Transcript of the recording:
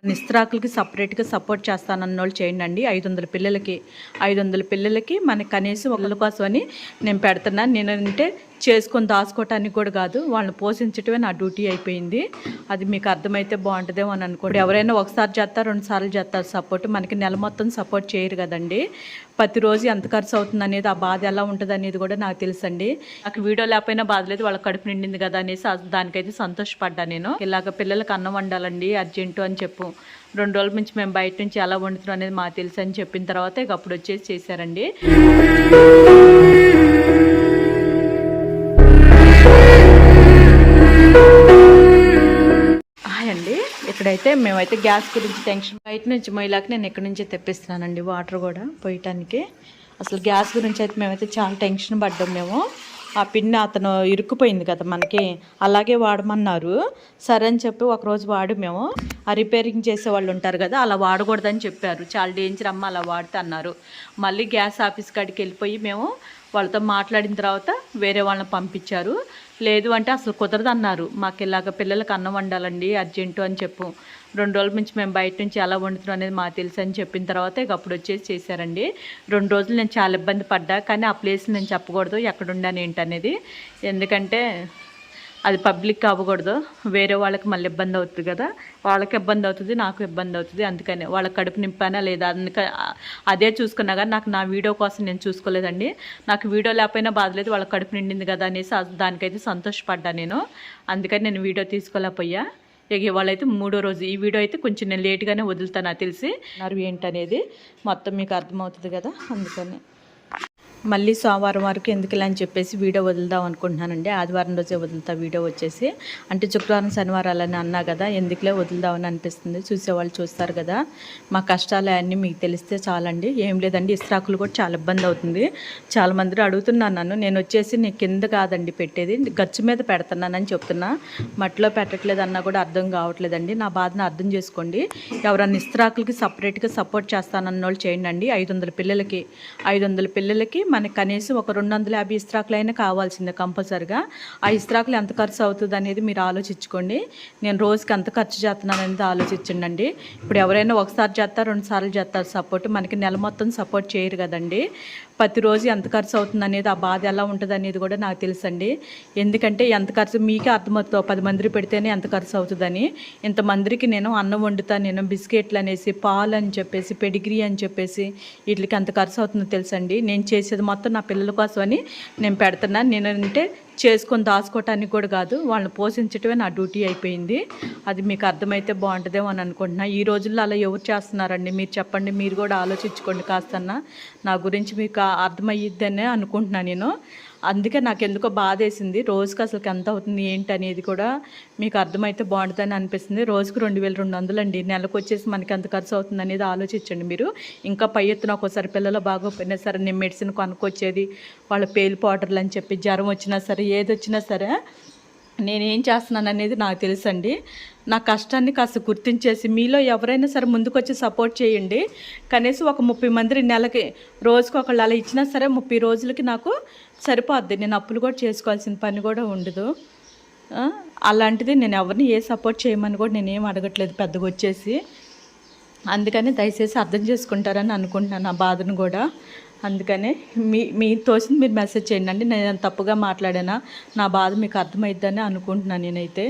నిస్త్రాకులకి సపరేట్గా సపోర్ట్ చేస్తానన్నోళ్ళు చేయండి. 500 పిల్లలకి మనకి కనీసం ఒకళ్ళ కోసం అని నేను పెడుతున్నాను. నేనంటే చేసుకొని దాచుకోవటానికి కూడా కాదు, వాళ్ళని పోషించటమే నా డ్యూటీ అయిపోయింది. అది మీకు అర్థమైతే బాగుంటుందేమో అని అనుకోండి. ఎవరైనా ఒకసారి చేస్తారు, 2 సార్లు చేస్తారు సపోర్ట్, మనకి నెల మొత్తం సపోర్ట్ చేయరు కదండి. ప్రతిరోజు ఎంత ఖర్చు అవుతుంది అనేది, ఆ బాధ ఎలా ఉంటుంది అనేది కూడా నాకు తెలుసండి. నాకు వీడియో లేకపోయినా బాధ లేదు, వాళ్ళ కడుపు నిండింది కదా అనేసి దానికైతే సంతోషపడ్డా. నేను ఇలాగ పిల్లలకి అన్నం వండాలండి అర్జెంటు అని చెప్పు, 2 రోజుల నుంచి మేము బయట నుంచి ఎలా వండుతున్నాం అనేది మాకు తెలుసు అని చెప్పిన తర్వాత ఇక అప్పుడు వచ్చేసి చేశారండి. అండి ఇక్కడైతే మేమైతే గ్యాస్ గురించి టెన్షన్, బయట నుంచి మొయ్యలాక నేను ఎక్కడి నుంచి తెప్పిస్తున్నానండి వాటర్ కూడా పోయటానికి. అసలు గ్యాస్ గురించి అయితే మేమైతే చాలా టెన్షన్ పడ్డాం. మేము ఆ పిన్ అతను ఇరుక్కుపోయింది కదా మనకి, అలాగే వాడమన్నారు. సరే అని చెప్పి ఒకరోజు వాడి మేము ఆ రిపేరింగ్ చేసే వాళ్ళు ఉంటారు కదా, అలా వాడకూడదని చెప్పారు. చాలా డేంజర్ అమ్మ అలా వాడితే అన్నారు. మళ్ళీ గ్యాస్ ఆఫీస్ కాడికి వెళ్ళిపోయి మేము వాళ్ళతో మాట్లాడిన తర్వాత వేరే వాళ్ళని పంపించారు. లేదు అంటే అసలు కుదరదు అన్నారు. మాకు ఇలాగ పిల్లలకు అన్నం వండాలండి అర్జెంటు అని చెప్పు, 2 రోజుల నుంచి మేము బయట నుంచి ఎలా వండుతున్నాం అనేది మాకు తెలుసు అని చెప్పిన తర్వాత ఇక అప్పుడు వచ్చేసి చేశారండి. 2 రోజులు నేను చాలా ఇబ్బంది పడ్డా, కానీ ఆ ప్లేస్ నేను చెప్పకూడదు ఎక్కడ ఉండాను ఏంటనేది, ఎందుకంటే అది పబ్లిక్ అవ్వకూడదు. వేరే వాళ్ళకి మళ్ళీ ఇబ్బంది అవుతుంది కదా, వాళ్ళకి ఇబ్బంది అవుతుంది, నాకు ఇబ్బంది అవుతుంది. అందుకని వాళ్ళ కడుపు నింపానా లేదా అదే చూసుకున్నా కానీ నాకు నా వీడియో కోసం నేను చూసుకోలేదండి. నాకు వీడియో లేకపోయినా బాధలేదు, వాళ్ళ కడుపు నిండింది కదా అనేసి దానికైతే సంతోషపడ్డా నేను. అందుకని నేను వీడియో తీసుకోలేకపోయా. ఇక వాళ్ళైతే 3వ రోజు ఈ వీడియో అయితే కొంచెం నేను లేట్గానే వదులుతాను, నాకు తెలిసి ఏంటనేది మొత్తం మీకు అర్థమవుతుంది కదా. అందుకని మళ్ళీ సోమవారం వరకు ఎందుకులే అని చెప్పేసి వీడియో వదులుదాం అనుకుంటున్నానండి. ఆదివారం రోజే వదులుతా వీడియో వచ్చేసి, అంటే శుక్రవారం శనివారాలని అన్నా కదా, ఎందుకులే వదులుదామని అనిపిస్తుంది. చూసేవాళ్ళు చూస్తారు కదా, మా కష్టాలు అన్నీ మీకు తెలిస్తే చాలండి. ఏం లేదండి, ఇస్త్రాకులు కూడా చాలా ఇబ్బంది అవుతుంది. చాలామంది అడుగుతున్నాను నన్ను, నేను వచ్చేసి నీ కింద కాదండి పెట్టేది, గచ్చు మీద పెడుతున్నానని చెప్తున్నా, మట్టిలో పెట్టట్లేదు అన్నా కూడా అర్థం కావట్లేదండి. నా బాధను అర్థం చేసుకోండి. ఎవరన్నా ఇస్త్రాకులకి సపరేట్గా సపోర్ట్ చేస్తానన్న వాళ్ళు చేయండి. 500 పిల్లలకి మనకి కనీసం ఒక 250 ఇస్త్రాకులు అయినా కావాల్సిందే కంపల్సరిగా. ఆ ఇస్త్రాకులు ఎంత ఖర్చు అవుతుంది అనేది మీరు ఆలోచించుకోండి. నేను రోజుకి ఎంత ఖర్చు చేస్తున్నాను అనేది ఆలోచించండి. ఇప్పుడు ఎవరైనా ఒకసారి చేస్తారు, 2 సార్లు చేస్తారు సపోర్ట్, మనకి నెల మొత్తం సపోర్ట్ చేయరు కదండి. ప్రతిరోజు ఎంత ఖర్చు అవుతుంది అనేది, ఆ బాధ ఎలా ఉంటుంది అనేది కూడా నాకు తెలుసండి. ఎందుకంటే ఎంత ఖర్చు మీకే అర్థమవుతుంది, 10 మంది పెడితేనే ఎంత ఖర్చు అవుతుందని. ఇంతమందికి నేను అన్నం వండుతాను, నేను బిస్కెట్లు అనేసి, పాలు అని చెప్పేసి, పెడిగ్రీ అని చెప్పేసి, వీటికి ఎంత ఖర్చు అవుతుందో తెలుసండి. నేను చేసేది మొత్తం నా పిల్లల కోసమని నేను పెడుతున్నాను. నేనంటే చేసుకొని దాచుకోవటానికి కూడా కాదు, వాళ్ళని పోషించటమే నా డ్యూటీ అయిపోయింది. అది మీకు అర్థమైతే బాగుంటుందేమో అని అనుకుంటున్నా. ఈ రోజుల్లో అలా ఎవరు చేస్తున్నారండి మీరు చెప్పండి, మీరు కూడా ఆలోచించుకోండి కాస్తన్నా. నా గురించి మీకు అర్థమయ్యిద్దనే అనుకుంటున్నాను నేను. అందుకే నాకు ఎందుకో బాధ వేసింది. రోజుకి అసలు ఎంత అవుతుంది ఏంటి అనేది కూడా మీకు అర్థమైతే బాగుంటుందని అనిపిస్తుంది. రోజుకు 2200 అండి, నెలకు వచ్చేసి మనకి ఎంత ఖర్చు అవుతుంది అనేది ఆలోచించండి మీరు. ఇంకా పై ఎత్తున ఒక్కోసారి పిల్లలు బాగోపోయినా సరే నేను మెడిసిన్ కొనుక్కొచ్చేది, వాళ్ళ పేలు పౌడర్లు అని చెప్పి, జ్వరం వచ్చినా సరే ఏది వచ్చినా సరే నేనేం చేస్తున్నాను అనేది నాకు తెలుసండి. నా కష్టాన్ని కాస్త గుర్తించేసి మీలో ఎవరైనా సరే ముందుకొచ్చి సపోర్ట్ చేయండి. కనీసం ఒక 30 మంది నెలకి రోజుకు ఒకళ్ళు అలా ఇచ్చినా సరే 30 రోజులకి నాకు సరిపోద్ది. నేను అప్పులు కూడా చేసుకోవాల్సిన పని కూడా ఉండదు. అలాంటిది నేను ఎవరిని ఏ సపోర్ట్ చేయమని కూడా నేనేం అడగట్లేదు పెద్దగా వచ్చేసి. అందుకని దయచేసి అర్థం చేసుకుంటారని అనుకుంటున్నాను నా బాధను కూడా. అందుకనే మీ తోచింది మీరు మెసేజ్ చేయండి. నేను తప్పుగా మాట్లాడానా, నా బాధ మీకు అర్థమైద్దని అనుకుంటున్నాను నేనైతే.